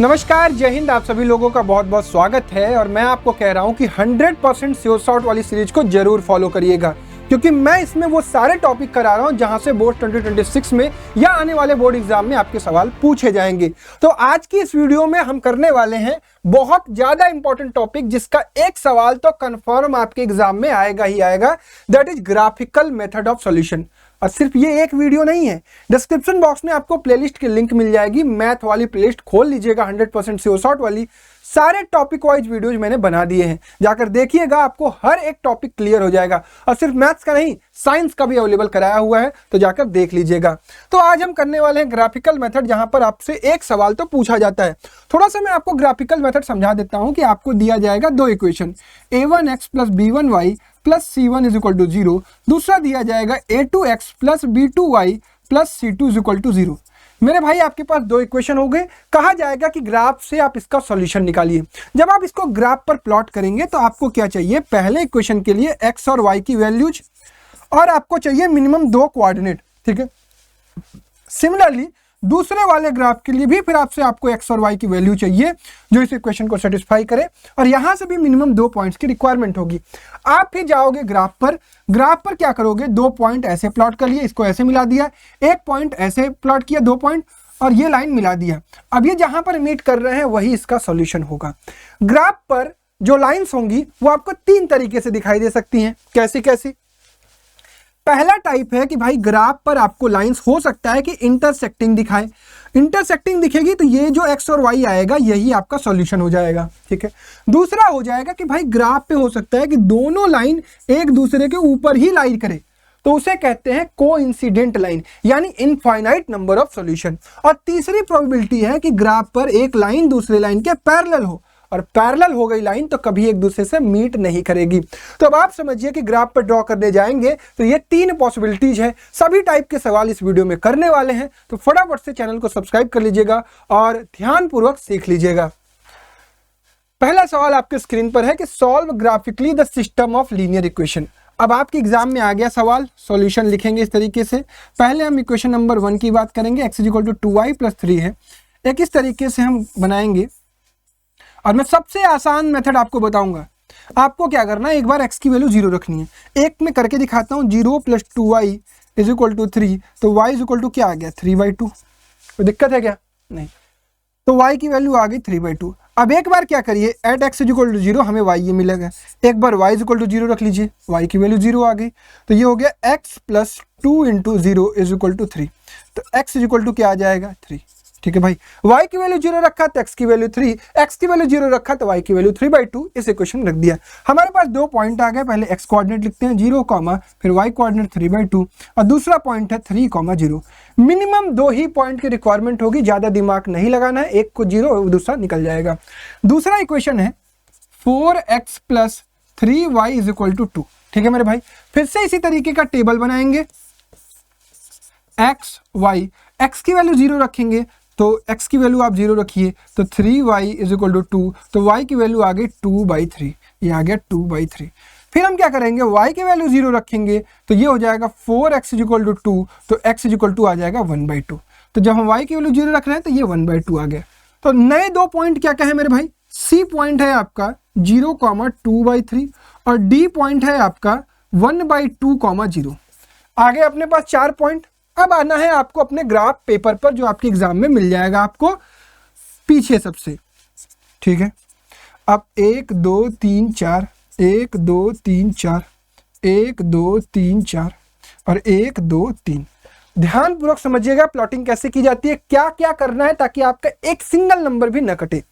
नमस्कार, जय हिंद। आप सभी लोगों का बहुत बहुत स्वागत है और मैं आपको कह रहा हूं कि 100% श्योर शॉट वाली सीरीज को जरूर फॉलो करिएगा, क्योंकि मैं इसमें वो सारे टॉपिक करा रहा हूं जहां से बोर्ड 2026 में या आने वाले बोर्ड एग्जाम में आपके सवाल पूछे जाएंगे। तो आज की इस वीडियो में हम करने वाले हैं बहुत ज्यादा इंपॉर्टेंट टॉपिक, जिसका एक सवाल तो कंफर्म आपके एग्जाम में आएगा ही आएगा, that is graphical method of solution. और सिर्फ ये एक वीडियो नहीं है, डिस्क्रिप्शन बॉक्स में आपको प्लेलिस्ट की लिंक मिल जाएगी। मैथ वाली प्लेलिस्ट खोल लीजिएगा, 100% श्योर शॉट वाली सारे टॉपिक वाइज वीडियोज मैंने बना दिए हैं, जाकर देखिएगा, आपको हर एक टॉपिक क्लियर हो जाएगा। और सिर्फ मैथ्स का नहीं, साइंस का भी अवेलेबल कराया हुआ है, तो जाकर देख लीजिएगा। तो आज हम करने वाले हैं ग्राफिकल मेथड, जहां पर आपसे एक सवाल तो पूछा जाता है। थोड़ा सा मैं आपको ग्राफिकल मेथड समझा देता हूं कि आपको दिया जाएगा दो equation, a1x plus b1y plus c1 is equal to 0, दूसरा दिया जाएगा a2x plus b2y plus c2 is equal to 0। मेरे भाई, आपके पास दो इक्वेशन हो गए। कहा जाएगा कि ग्राफ से आप इसका सॉल्यूशन निकालिए। जब आप इसको ग्राफ पर प्लॉट करेंगे तो आपको क्या चाहिए, पहले इक्वेशन के लिए x और y की वैल्यूज, और आपको चाहिए मिनिमम दो कोऑर्डिनेट, ठीक है। सिमिलरली दूसरे वाले ग्राफ के लिए भी फिर आपको x और y की वैल्यू चाहिए जो इस इक्वेशन को सेटिस्फाई करे, और यहां से भी मिनिमम 2 पॉइंट्स की रिक्वायरमेंट होगी। आप फिर जाओगे ग्राफ पर क्या करोगे, 2 पॉइंट ऐसे प्लॉट कर लिए, इसको ऐसे मिला दिया, एक पॉइंट ऐसे प्लॉट किया, 2 पॉइंट, और ये लाइन मिला दिया। अब ये जहां पर मीट कर रहे हैं वही इसका सॉल्यूशन होगा। ग्राफ पर जो लाइन्स होंगी वो आपको 3 तरीके से दिखाई दे सकती हैं। कैसी कैसी? पहला टाइप है कि भाई ग्राफ पर आपको लाइंस हो सकता है कि इंटरसेक्टिंग दिखाए। इंटरसेक्टिंग दिखेगी तो ये जो x और y आएगा यही आपका सॉल्यूशन हो जाएगा, ठीक है। दूसरा हो जाएगा कि भाई ग्राफ पे हो सकता है कि दोनों लाइन एक दूसरे के ऊपर ही लाई करे, तो उसे कहते हैं कोइंसिडेंट लाइन, यानी इनफाइनाइट नंबर ऑफ सॉल्यूशन। और तीसरी प्रोबेबिलिटी है कि ग्राफ पर एक लाइन दूसरे लाइन के पैरेलल हो, और पैरेलल हो गई लाइन तो कभी एक दूसरे से मीट नहीं करेगी। तो अब आप समझिए कि ग्राफ पर ड्रॉ करने जाएंगे तो ये 3 पॉसिबिलिटीज है। सभी टाइप के सवाल इस वीडियो में करने वाले हैं, तो फटाफट से चैनल को सब्सक्राइब कर लीजिएगा और ध्यानपूर्वक सीख लीजिएगा। पहला सवाल आपके स्क्रीन पर है कि solve graphically the system of linear equation. अब आपके एग्जाम में आ गया सवाल, सॉल्यूशन लिखेंगे इस तरीके से। पहले हम इक्वेशन नंबर 1 की बात करेंगे, x = 2y + 3 है। एक इस तरीके से हम बनाएंगे, और मैं सबसे आसान मेथड आपको बताऊंगा। आपको क्या करना है, एक बार x की वैल्यू 0 रखनी है। एक में करके दिखाता हूं, 0 + 2y = 3, तो y = क्या आ गया, 3/2। कोई दिक्कत है क्या? नहीं। तो y की वैल्यू आ गई 3/2। अब एक बार क्या करिए, एट x = 0 हमें y ये मिलेगा। एक बार y = 0 रख लीजिए, y की वैल्यू 0 आ गई, तो ये हो गया x + 2 × 0 = 3। तो x = क्या आ जाएगा, 3, ठीक है भाई। y की वैल्यू 0 रखा तो x की वैल्यू 3, x की वैल्यू 0 रखा तो y की वैल्यू 3/2। इस इक्वेशन रख दिया। हमारे पास 2 पॉइंट आ गए। पहले x कोऑर्डिनेट लिखते हैं 0, फिर y कोऑर्डिनेट 3/2, और दूसरा पॉइंट है 3, 0। मिनिमम 2 ही पॉइंट की रिक्वायरमेंट होगी, ज्यादा दिमाग नहीं लगाना है। एक को 0 और दूसरा निकल जाएगा। दूसरा इक्वेशन है 4x + 3y = 2, ठीक है मेरे भाई। फिर से इसी तरीके का टेबल बनाएंगे, x y, x की वैल्यू 0 रखेंगे तो x की वैल्यू आप 0 रखिए, तो 3y = 2, तो y की वैल्यू आ गई 2/3, ये आ गया 2/3। फिर हम क्या करेंगे, y की वैल्यू 0 रखेंगे तो ये हो जाएगा 4x = 2, तो x = आ जाएगा 1/2। तो जब हम y की वैल्यू 0 रख रहे हैं तो ये 1/2 आ गया। तो नए 2 पॉइंट क्या कहे मेरे भाई, c पॉइंट है आपका 0, 2/3, और d पॉइंट है आपका 1/2, 0। आगे अपने पास 4 पॉइंट। अब आना है आपको अपने ग्राफ पेपर पर, जो आपके एग्जाम में मिल जाएगा आपको पीछे सबसे, ठीक है। अब 1 2 3 4, 1 2 3 4, 1 2 3 4 और 1 2 3। ध्यानपूर्वक समझिएगा प्लॉटिंग कैसे की जाती है, क्या क्या करना है ताकि आपका एक सिंगल नंबर भी न कटे।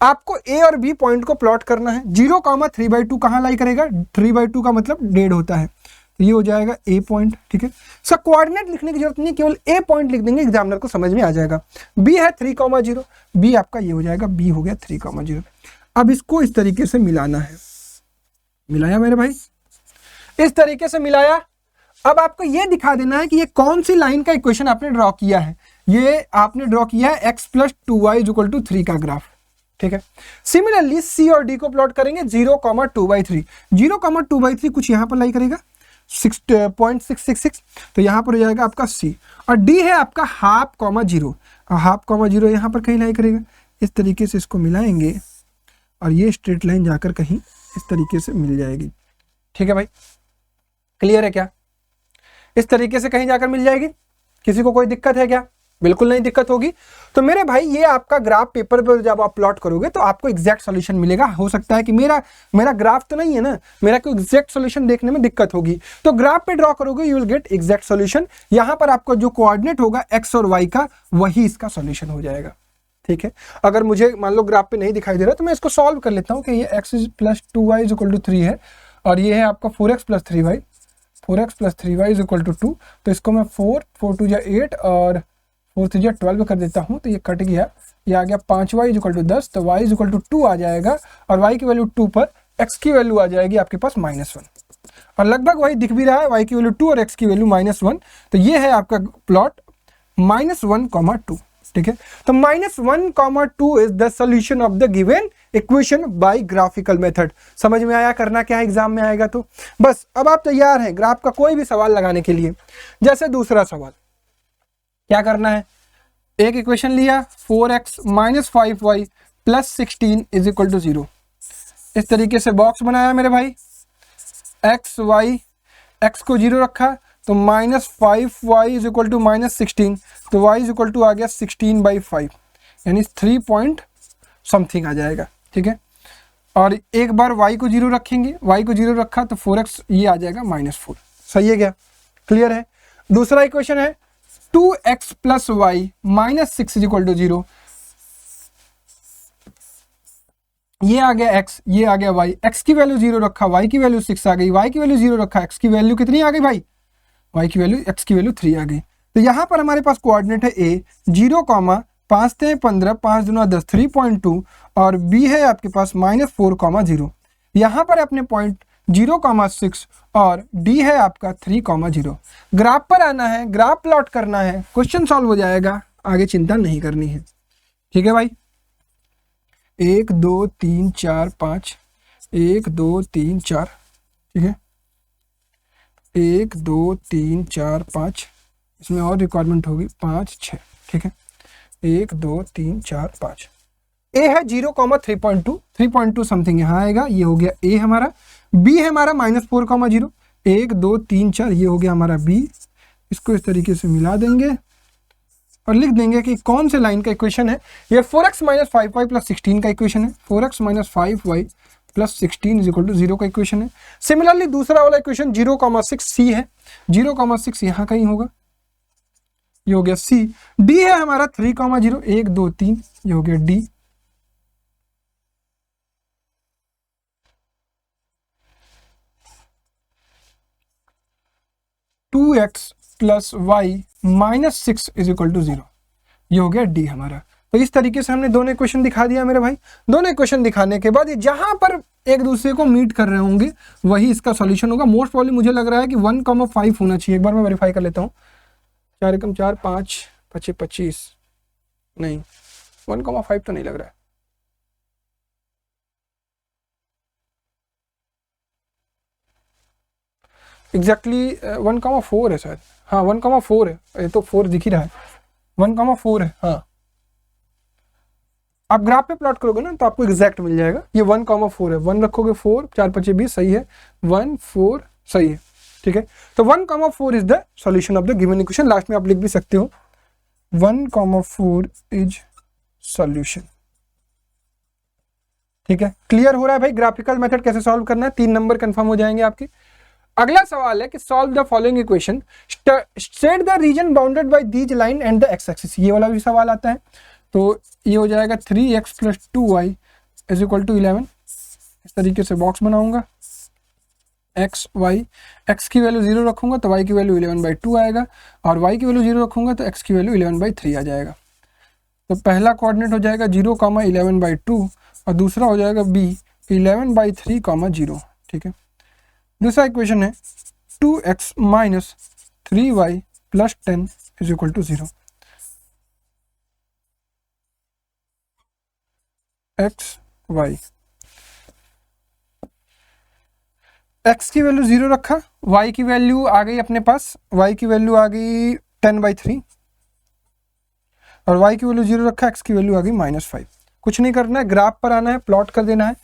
आपको a और b पॉइंट को प्लॉट करना है। 0, 3/2 कहाँ लाई करेगा, 3/2 का मतलब 1.5 होता है, ये हो जाएगा a पॉइंट, ठीक है। इसका कोऑर्डिनेट लिखने की जरूरत नहीं, केवल a पॉइंट लिख देंगे, एग्जामिनर को समझ में आ जाएगा। b है 3, 0, b आपका ये हो जाएगा, b हो गया 3, 0। अब इसको इस तरीके से मिलाना है। मिलाया मेरे भाई, इस तरीके से मिलाया। अब आपको ये दिखा देना है कि ये कौन सी लाइन का इक्वेशन आपने ड्रॉ किया है। ये आपने ड्रॉ किया है x + 2y = 3 का ग्राफ, ठीक है। सिमिलरली c और d को प्लॉट करेंगे 0, 2/3। 0, 2/3 कुछ यहाँ पर लाई करेगा 6.666, तो यहाँ पर हो जाएगा आपका c, और d है आपका 1/2, 0, 1/2, 0 यहाँ पर कहीं लाई करेगा, इस तरीके से इसको मिलाएंगे और ये स्ट्रेट लाइन जाकर कहीं इस तरीके से मिल जाएगी। ठीक है भाई, क्लियर है क्या? इस तरीके से कहीं जाकर मिल जाएगी। किसी को कोई दिक्कत है क्या? बिल्कुल नहीं दिक्कत होगी। तो मेरे भाई ये आपका ग्राफ पेपर पर जब आप प्लॉट करोगे तो आपको एग्जैक्ट सॉल्यूशन मिलेगा। हो सकता है कि मेरा ग्राफ तो नहीं है ना, मेरा कोई एग्जैक्ट सॉल्यूशन देखने में दिक्कत होगी, तो ग्राफ पे ड्रॉ करोगे you will get exact solution. यहां पर आपका जो कोऑर्डिनेट होगा एक्स और वाई का, वही इसका सॉल्यूशन हो जाएगा। ठीक है, अगर मुझे मान लो ग्राफ पे नहीं दिखाई दे रहा तो मैं इसको सॉल्व कर लेता हूँ कि ये x + 2y = 3 है और ये है आपका 4x + 3y, 4x + 3y = 2। तो इसको मैं 4 2 = 8 और 4 3 = 12 कर देता हूँ, तो ये कट गया, ये आ गया 5y = 10, तो y = 2 आ जाएगा और y की वैल्यू 2 पर x की वैल्यू आ जाएगी आपके पास -1 और लगभग वही दिख भी रहा है, y की वैल्यू 2 और x की वैल्यू -1। तो ये है आपका प्लॉट -1, 2। ठीक है, तो -1, 2 is the solution of the given equation by graphical method. समझ में आया? करना क्या है एग्जाम में आएगा तो बस। अब आप तैयार हैं ग्राफ का कोई भी सवाल लगाने के लिए? जैसे दूसरा सवाल क्या करना है, एक इक्वेशन लिया 4x - 5y + 16 = 0। इस तरीके से बॉक्स बनाया मेरे भाई, x को 0 रखा तो -5y = -16, तो y = आ गया 16/5 यानी 3 पॉइंट समथिंग आ जाएगा। ठीक है, और एक बार y को 0 रखेंगे, y को 0 रखा तो 4x ये आ जाएगा -4। सही है क्या? क्लियर है? दूसरा इक्वेशन है 2x + y - 6 = 0। ये आ गया x, ये आ गया y, x की वैल्यू 0 रखा, y की वैल्यू 6 आ गई, y की वैल्यू 0 रखा, x की वैल्यू कितनी आ गई भाई? y की वैल्यू, x की वैल्यू 3 आ गई। तो यहाँ पर हमारे पास कोऑर्डिनेट है a 0, 5 × 15, 5 × 10 3.2 और b है आपके पास -4, 0। यहाँ पर अपने पॉइंट 0, 6 और d है आपका 3, 0। ग्राफ पर आना है, ग्राफ प्लॉट करना है, क्वेश्चन सॉल्व हो जाएगा, आगे चिंता नहीं करनी है। ठीक है भाई, 1 2 3 4 5, 1 2 3 4, ठीक है, 1 2 3 4 5, इसमें और रिक्वायरमेंट होगी 5 6। ठीक है, 1 2 3 4 5। ए है 0, 3.2 समथिंग यहाँ आएगा, ये हो गया ए हमारा। बी है हमारा -4, 0, 1 2 3 4, ये हो गया हमारा बी। इसको इस तरीके से मिला देंगे और लिख देंगे कि कौन से लाइन का इक्वेशन है। ये 4x - 5y + 16 का इक्वेशन है, 4x - 5y + 16 = 0 का इक्वेशन है। सिमिलरली दूसरा वाला इक्वेशन 0, 6 सी है, 0, 6 यहाँ कहीं होगा, ये हो गया सी। डी है हमारा 3, 0, 1 2 3, ये हो गया डी। (2x + y - 6 = 0), ये हो गया डी हमारा। तो इस तरीके से हमने दोनों इक्वेशन दिखा दिया मेरे भाई। दोनों इक्वेशन दिखाने के बाद ये जहां पर एक दूसरे को मीट कर रहे होंगे वही इसका सॉल्यूशन होगा। मोस्ट प्रॉब्ली मुझे लग रहा है कि 1, 5 होना चाहिए। एक बार मैं वेरीफाई कर लेता हूँ। 4 × 4 = 5, 5 × 25, नहीं 1, 5 तो नहीं लग रहा है। एग्जैक्टली 1, 4 है शायद। हाँ 1, 4 है, ये तो 4 दिख ही रहा है, 1, 4 है। हाँ, आप ग्राफ पे प्लॉट करोगे ना तो आपको एग्जैक्ट मिल जाएगा। ये 1, 4 है, 1 रखोगे 4, 4 × 5 = 20, सही है, 1 4 सही है। ठीक है, तो 1, 4 is the solution of the given equation. Last में आप लिख भी सकते हो 1, 4 इज सॉल्यूशन। ठीक है, क्लियर हो रहा है भाई? ग्राफिकल मेथड कैसे सॉल्व करना है, 3 नंबर कंफर्म हो जाएंगे आपके। अगला सवाल है कि solve the following equation, set the region bounded by these line and the x axis. ये वाला भी सवाल आता है। तो ये हो जाएगा 3x + 2y = 11। इस तरीके से बॉक्स बनाऊंगा, x y, x की वैल्यू 0 रखूंगा तो y की वैल्यू 11/2 आएगा और y की वैल्यू 0 रखूंगा तो x की वैल्यू 11/3 आ जाएगा। तो पहला कोऑर्डिनेट हो जाएगा 0, 11/2 और दूसरा हो जाएगा b 11/3, 0। ठीक है, दूसरा इक्वेशन है 2x - 3y + 10 = 0। x y, x की वैल्यू 0 रखा, y की वैल्यू आ गई अपने पास, y की वैल्यू आ गई 10/3 और y की वैल्यू 0 रखा, x की वैल्यू आ गई -5। कुछ नहीं करना है, ग्राफ पर आना है, प्लॉट कर देना है।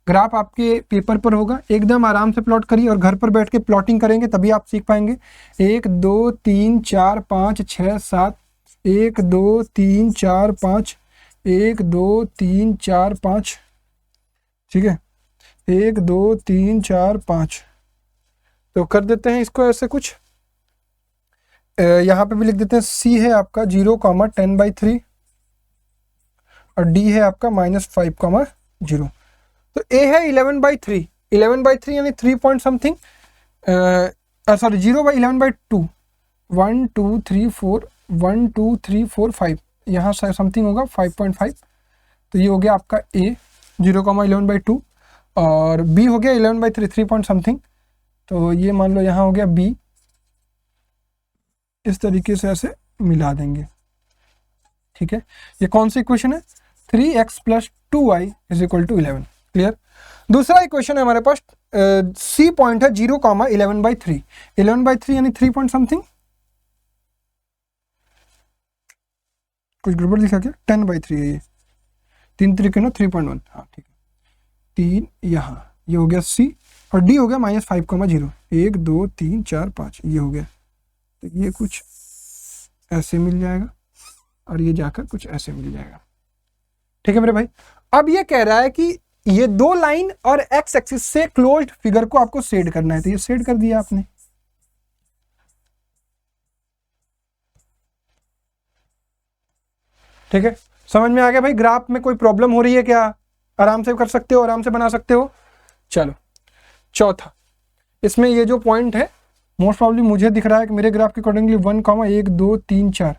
ग्राफ आपके पेपर पर होगा, एकदम आराम से प्लॉट करिए और घर पर बैठ के प्लॉटिंग करेंगे तभी आप सीख पाएंगे। 1 2 3 4 5 6 7, 1 2 3 4 5, 1 2 3 4 5, ठीक है, 1 2 3 4 5। तो कर देते हैं इसको ऐसे कुछ, यहाँ पे भी लिख देते हैं सी है आपका 0,10/3 और डी है आपका -5,0। तो ए है 11/3, 11/3 यानी 3 पॉइंट समथिंग, सॉरी 0/11/2, 1 2 3 4, 1 2 3 4 5, यहाँ से समथिंग होगा 5.5। तो ये हो गया आपका ए 0,11/2 और बी हो गया 11/3, 3 पॉइंट समथिंग। तो ये मान लो यहाँ हो गया बी, इस तरीके से ऐसे मिला देंगे, ठीक है। ये कौन सी इक्वेशन है? 3x + 2y = 11। क्लियर। दूसरा इक्वेशन है हमारे पास, सी पॉइंट है 0,11/3, 11/3 यानी 3 पॉइंट समथिंग, कुछ गड़बड़ लिखा क्या? 10/3 है ये, 3 तरीके ना 3.1, हाँ ठीक है, 3 यहाँ, ये हो गया सी और डी हो गया -5,0, 1 2 3 4 5, ये हो गया। तो ये कुछ ऐसे मिल जाएगा और ये जाकर कुछ ऐसे मिल जाएगा, ठीक है मेरे भाई। अब ये कह रहा है कि ये दो लाइन और एक्स एक्सिस से क्लोज्ड फिगर को आपको शेड करना है, तो ये शेड कर दिया आपने। ठीक है, समझ में आ गया भाई? ग्राफ में कोई प्रॉब्लम हो रही है क्या? आराम से कर सकते हो, आराम से बना सकते हो। चलो चौथा, इसमें ये जो पॉइंट है मोस्ट प्रॉब्ली मुझे दिख रहा है कि मेरे ग्राफ के अकॉर्डिंगली 1, 1 2 3 4,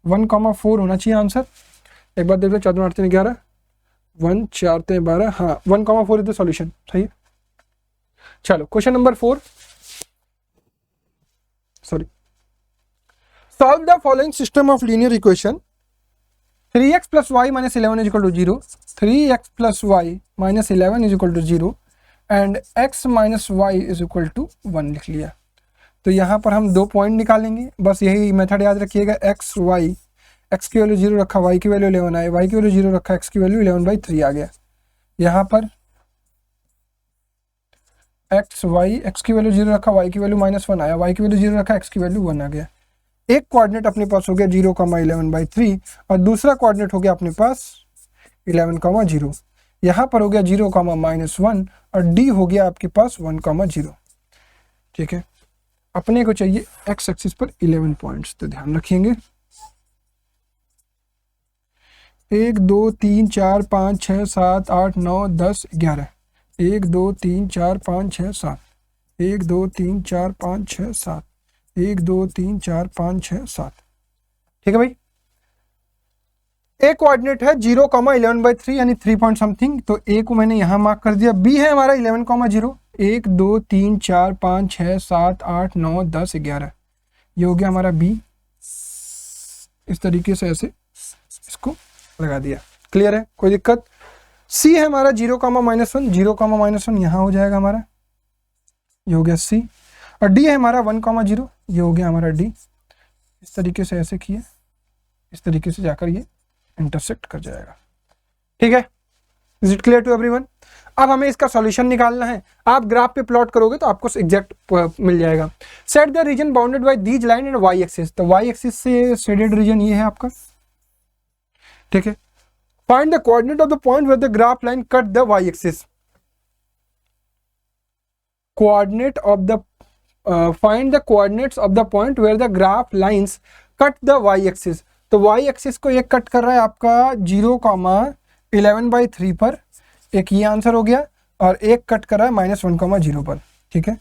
1,4 होना चाहिए आंसर। एक बार देखते, 14 8 3 11, 1 4 3 12, हाँ 1,4 इज द सॉल्यूशन, सही है। चलो question number 4, sorry, solve the following system of linear equation 3x + y - 11 = 0, 3x + y - 11 = 0 and x - y = 1 लिख लिया। तो यहाँ पर हम 2 पॉइंट निकालेंगे, बस यही मेथड याद रखिएगा। x y, x की वैल्यू 0 रखा, y की वैल्यू 11 आए, y की वैल्यू 0 रखा, x की वैल्यू 11/3 आ गया। यहाँ पर x y, x की वैल्यू 0 रखा, y की वैल्यू -1 आया, y की वैल्यू 0 रखा, x की वैल्यू 1 आ गया। एक कोऑर्डिनेट अपने पास हो गया 0,11/3 और दूसरा कोऑर्डिनेट हो गया अपने पास 11,0। यहाँ पर हो गया 0,-1 और d हो गया आपके पास 1,0। ठीक है, अपने को चाहिए x एक्सिस पर 11 पॉइंट्स, तो ध्यान रखेंगे 1 2 3 4 5 6 7 8 9 10 11, 1 2 3 4 5 6 7, 1 2 3 4 5 6 7, 1 2 3 4 5 6 7। ठीक है भाई, एक कोऑर्डिनेट है 0,11/3 यानी 3 पॉइंट समथिंग, तो ए को मैंने यहाँ मार्क कर दिया। बी है हमारा 11,0, 1 2 3 4 5 6 7 8 9 10 11, ये हो गया हमारा बी। इस तरीके से ऐसे इसको लगा दिया। क्लियर है, कोई दिक्कत? सी है हमारा 0,-1, 0,-1 यहाँ हो जाएगा हमारा, ये हो गया सी। और डी है हमारा 1,0, ये हो गया हमारा डी। इस तरीके से ऐसे किए, इस तरीके से जाकर ये इंटरसेक्ट कर जाएगा। ठीक है, is it clear to everyone? अब हमें इसका सॉल्यूशन निकालना है। आप ग्राफ पे प्लॉट करोगे तो आपको एग्जैक्ट मिल जाएगा। Shade the region bounded by these line and y axis, तो वाई एक्सिस से शेडेड रीजन ये है आपका। ठीक है, find the coordinate of the point where the graph line cut the y axis. Coordinate of the find the coordinates of the point where the graph lines cut the y axis. तो y axis को एक cut कर रहा है आपका 0,11/3 पर, एक ये आंसर हो गया, और एक कट कर रहा है -1,0 पर। ठीक है,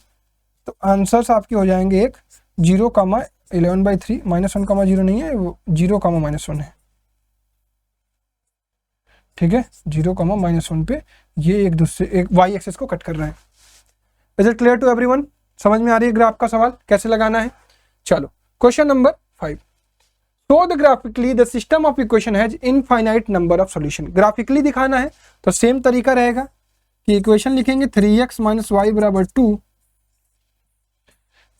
तो आंसर्स आपके हो जाएंगे एक 0,11/3, -1,0 नहीं है, वो 0,-1 है। ठीक है, 0,-1 पे ये एक दूसरे एक वाई एक्सिस को कट कर रहे हैं। Is it clear to everyone? समझ में आ रही है ग्राफ का सवाल कैसे लगाना है? चलो question number 5, show the graphically the system of equation has infinite number of solution. Graphically दिखाना है तो सेम तरीका रहेगा कि इक्वेशन लिखेंगे 3x - y = 2,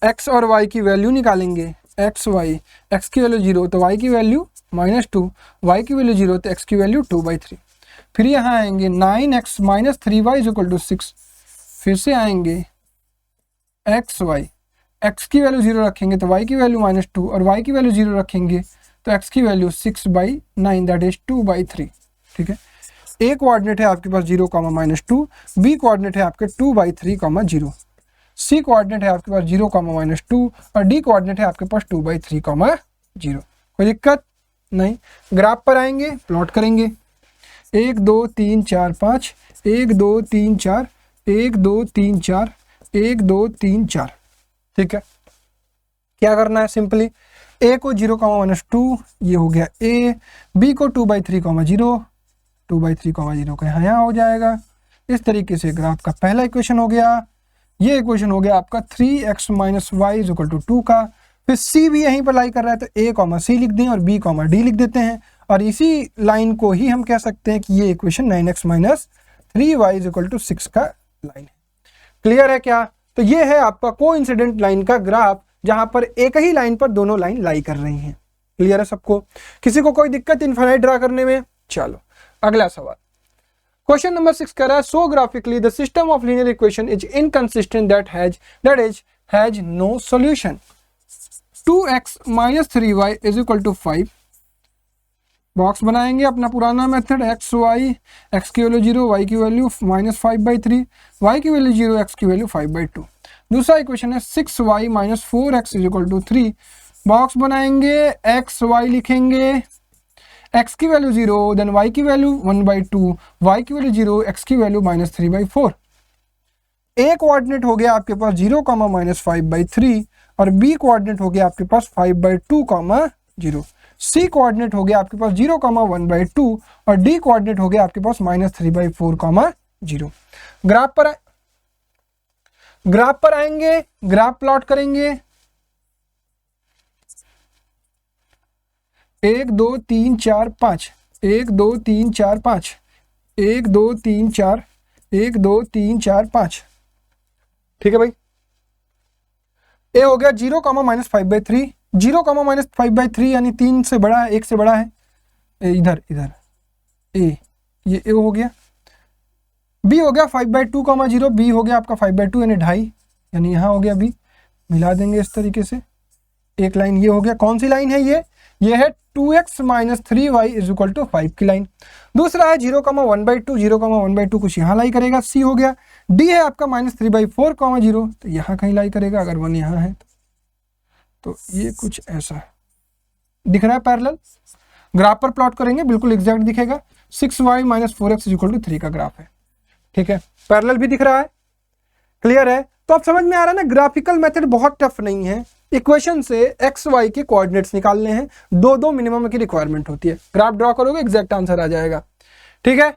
x और y की वैल्यू निकालेंगे, x y, x की वैल्यू 0 तो y की वैल्यू -2, y की वैल्यू 0 तो x की वैल्यू 2/3। फिर यहाँ आएंगे 9x minus 3y is equal to 6, फिर से आएंगे एक्स वाई, एक्स की वैल्यू 0 रखेंगे तो y की वैल्यू -2 और y की वैल्यू 0 रखेंगे तो x की वैल्यू 6/9 दैट इज 2/3। ठीक है, ए कोऑर्डिनेट है आपके पास 0, -2, बी कोऑर्डिनेट है आपके 2/3, 0, सी कोऑर्डिनेट है आपके पास 0, -2 और डी कोऑर्डिनेट है आपके पास 2/3, 0। कोई दिक्कत नहीं। ग्राफ पर आएंगे, प्लॉट करेंगे 1 2 3 4 5, 1 2 3 4, 1 2 3 4, 1 2 3 4। ठीक है, क्या करना है, सिंपली ए को 0, -2 ये हो गया ए, बी को 2/3, 0, 2/3, 0 का यहाँ हो जाएगा। इस तरीके से ग्राफ का पहला इक्वेशन हो गया। ये इक्वेशन हो गया आपका 3x minus y is equal to 2 का। फिर सी भी यहीं पर लाई कर रहा है तो ए कॉमा सी लिख दें और बी कॉमा डी लिख देते हैं और इसी लाइन को ही हम कह सकते हैं कि ये equation 9x minus 3y is equal to 6 का लाइन है। क्लियर है क्या? तो ये है आपका कोइंसिडेंट लाइन का ग्राफ जहां पर एक ही लाइन पर दोनों लाइन लाई कर रही हैं। क्लियर है सबको? किसी को कोई दिक्कत इनफाइनाइट ड्रा करने में? चलो अगला सवाल, क्वेश्चन नंबर 6 कह रहा है so graphically the system of linear equation is inconsistent that has no solution. 2x minus 3y is equal to 5। Box बनाएंगे अपना पुराना मेथड x y, x की वैल्यू 0, y की वैल्यू -5/3, y की वैल्यू 0, x की वैल्यू 5/2। दूसरा equation है 6y minus 4x is equal to 3। Box बनाएंगे, x y लिखेंगे, x की वैल्यू 0, देन y की वैल्यू 1/2, y की वैल्यू 0, x की वैल्यू -3/4। a कोऑर्डिनेट हो गया आपके पास 0, -5/3 और b कोऑर्डिनेट हो गया आपके पास 5/2, 0। c कोऑर्डिनेट हो गया आपके पास 0, 1/2 और d कोऑर्डिनेट हो गया आपके पास -3/4, 0। ग्राफ पर आएंगे, ग्राफ प्लॉट करेंगे। 1 2 3 4 5, 1 2 3 4 5, 1 2 3 4, 1 2 3 4 5। ठीक है भाई, ए हो गया 0, -5/3, 0, -5/3 यानी 3 से बड़ा है, 1 से बड़ा है, इधर ए, ये ए हो गया। बी हो गया 5/2, 0, बी हो गया आपका 5/2 यानी 2.5, यानी यहाँ हो गया बी। मिला देंगे इस तरीके से, एक लाइन ये हो गया। कौन सी लाइन है ये है 2x minus 3y is equal to 5 की लाइन। दूसरा है 0, 1/2, 0, 1/2 कुछ यहाँ लाई करेगा, सी हो गया। डी है आपका -3/4, 0, तो यहाँ कहीं लाई करेगा, अगर 1 यहाँ है तो ये कुछ ऐसा दिख रहा है पैरेलल। ग्राफ पर प्लॉट करेंगे, बिल्कुल एग्जैक्ट दिखेगा। 6y minus 4x is equal to 3 का ग्राफ है। ठीक है, पैरेलल भी दिख रहा है। क्लियर है? तो अब समझ में आ रहा है ना, ग्राफिकल मेथड बहुत टफ नहीं है। इक्वेशन से एक्स वाई के कोऑर्डिनेट्स निकालने हैं, दो मिनिमम की रिक्वायरमेंट होती है। ग्राफ ड्रॉ करोगे एग्जैक्ट आंसर आ जाएगा। ठीक है,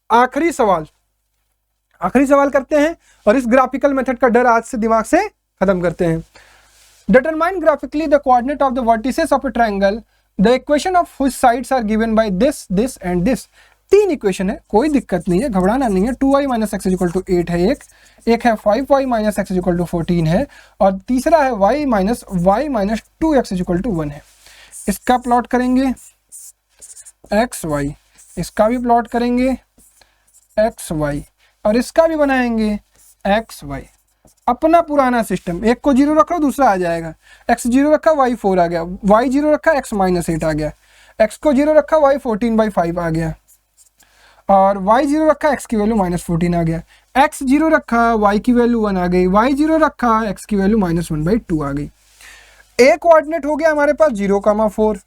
आखिरी सवाल करते हैं और इस ग्राफिकल मेथड का डर आज से दिमाग से खत्म करते हैं। Determine graphically the coordinate of the vertices of a triangle, the equation of which sides are given by this this and this. 3 equation है, कोई दिक्कत नहीं है, घबराना नहीं है। 2y minus x is equal to 8 है, एक है 5y minus x is equal to 14 है और तीसरा है y minus 2x is equal to 1 है। इसका प्लॉट करेंगे एक्स वाई, इसका भी प्लॉट करेंगे एक्स वाई और इसका भी बनाएंगे एक्स वाई। अपना पुराना सिस्टम, एक को 0 रखो दूसरा आ जाएगा। x 0 रखा y 4 आ गया, y 0 रखा x माइनस 8 आ गया, x को 0 रखा y 14/5 आ गया और y 0 रखा x की वैल्यू -14 आ गया। x 0 रखा y की वैल्यू 1 आ गई, y 0 रखा x की वैल्यू -1/2 आ गई। a कोऑर्डिनेट हो गया हमारे पास 0, 4,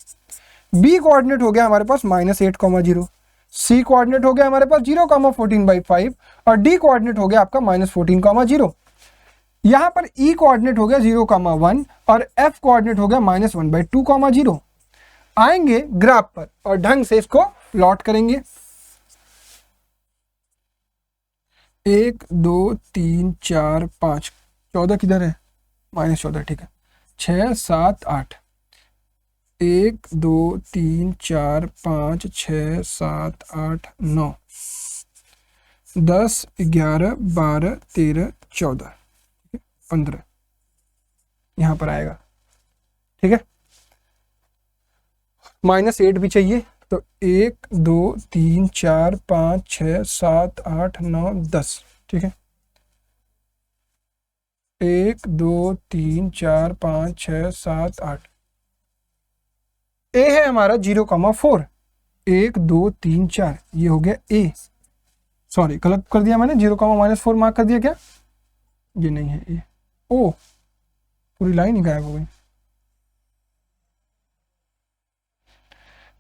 b कोऑर्डिनेट हो गया हमारे पास -8, 0, c कोऑर्डिनेट हो गया हमारे पास 0, 14/5 और d कोऑर्डिनेट हो गया आपका -14, 0। यहाँ पर e कोऑर्डिनेट हो गया 0, 1 और f कोऑर्डिनेट हो गया -1/2, 0। आएंगे ग्राफ पर और ढंग से इसको प्लॉट करेंगे। 1 2 3 4 5, 14 किधर है? -14, ठीक है। 6 7 8, 1 2 3 4 5 6 7 8 9 10 11 12 13 14 15 यहाँ पर आएगा। ठीक है, -8 भी चाहिए, तो 1 2 3 4 5 6 7 8 9 10, ठीक है। 1 2 3 4 5 6 7 8। ए है हमारा 0,4, 1 2 3 4, ये हो गया ए। सॉरी गलत कर दिया मैंने, 0,-4 मार्क कर दिया क्या, ये नहीं है ए। ओ पूरी लाइन ही गायब हो गई।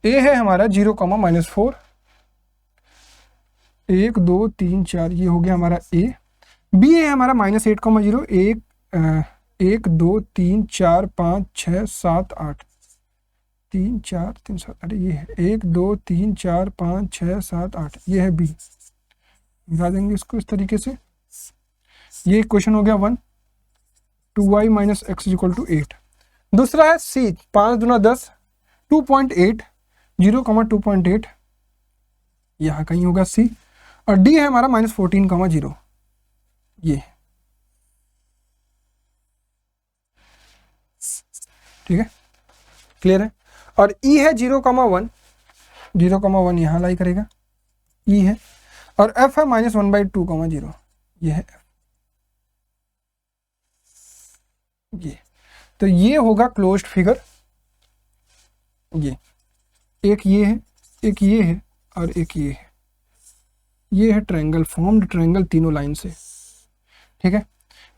ए है हमारा 0,-4, 1 2 3 4, ये हो गया हमारा ए। बी है हमारा -8,0, 1 2 3 4 5 6 7 8, 3 4 3 7, अरे ये है 1 2 3 4 5 6 7 8, ये है बी। मिला देंगे इसको इस तरीके से। ये क्वेश्चन हो गया 1, 2y - x = 8। दूसरा है सी, 5 दूना 10, 2.8, 0,2.8, यहाँ कहीं होगा सी। और डी है हमारा -14,0, ये, ठीक है, क्लियर है। और ई है 0,1, 0,1 यहाँ लाई करेगा, ई है। और एफ है -1/2,0, ये है ये। तो ये होगा क्लोज्ड फिगर। ये एक ये है, एक ये है और एक ये है। ये है ट्रायंगल, फॉर्म्ड ट्रायंगल तीनों लाइन से, ठीक है।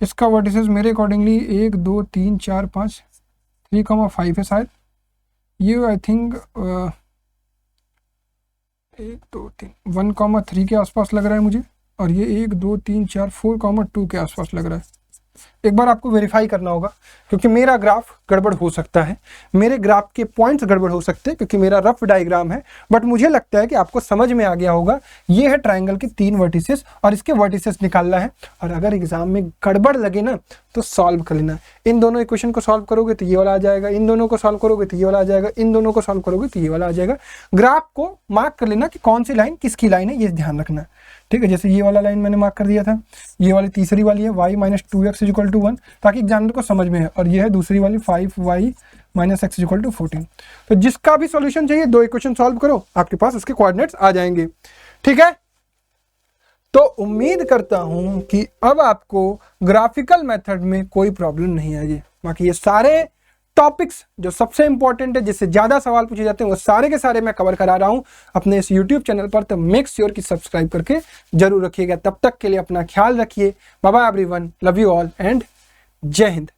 इसका वर्टिसेस मेरे अकॉर्डिंगली 1 2 3 4 5, 3,5 है शायद। ये आई थिंक 1 2 3 1,3 के आसपास लग रहा है मुझे। और ये 1 2 3 4 4,2 के आसपास लग रहा है। एक बार आपको वेरीफाई करना होगा, क्योंकि मेरा ग्राफ गड़बड़ हो सकता है, मेरे ग्राफ के पॉइंट्स गड़बड़ हो सकते हैं, क्योंकि मेरा रफ डायग्राम है। बट मुझे लगता है कि आपको समझ में आ गया होगा। ये है ट्रायंगल के 3 वर्टिसेस और इसके वर्टिसेस निकालना है। और अगर एग्जाम में गड़बड़ लगे ना तो सॉल्व कर लेना। इन दोनों इक्वेशन को सॉल्व करोगे तो ये वाला आ जाएगा, इन दोनों को सॉल्व करोगे तो ये वाला आ जाएगा, इन दोनों को सॉल्व करोगे तो ये वाला आ जाएगा। ग्राफ को मार्क कर लेना कि कौन सी लाइन किसकी लाइन है, ये ध्यान रखना, ठीक है। जैसे ये वाला लाइन मैंने मार्क कर दिया था, ये वाली तीसरी वाली है y - 2x = 1, ताकि एग्जामिनर को समझ में है। और ये है दूसरी वाली 5y - x = 14। तो जिसका भी सॉल्यूशन चाहिए 2 इक्वेशन सॉल्व करो, आपके पास उसके कोऑर्डिनेट्स आ जाएंगे, ठीक है। तो उम्मीद करता हूं कि अब आपको ग्राफिकल मेथड में कोई प्रॉब्लम नहीं आएगी। बाकी ये सारे टॉपिक्स जो सबसे इंपॉर्टेंट है, जिससे ज्यादा सवाल पूछे जाते हैं, वो सारे के सारे मैं कवर करा रहा हूं अपने इस YouTube चैनल पर। तो मेक श्योर कि सब्सक्राइब करके जरूर रखिएगा। तब तक के लिए अपना ख्याल रखिए। Bye bye everyone, love you all and जय हिंद।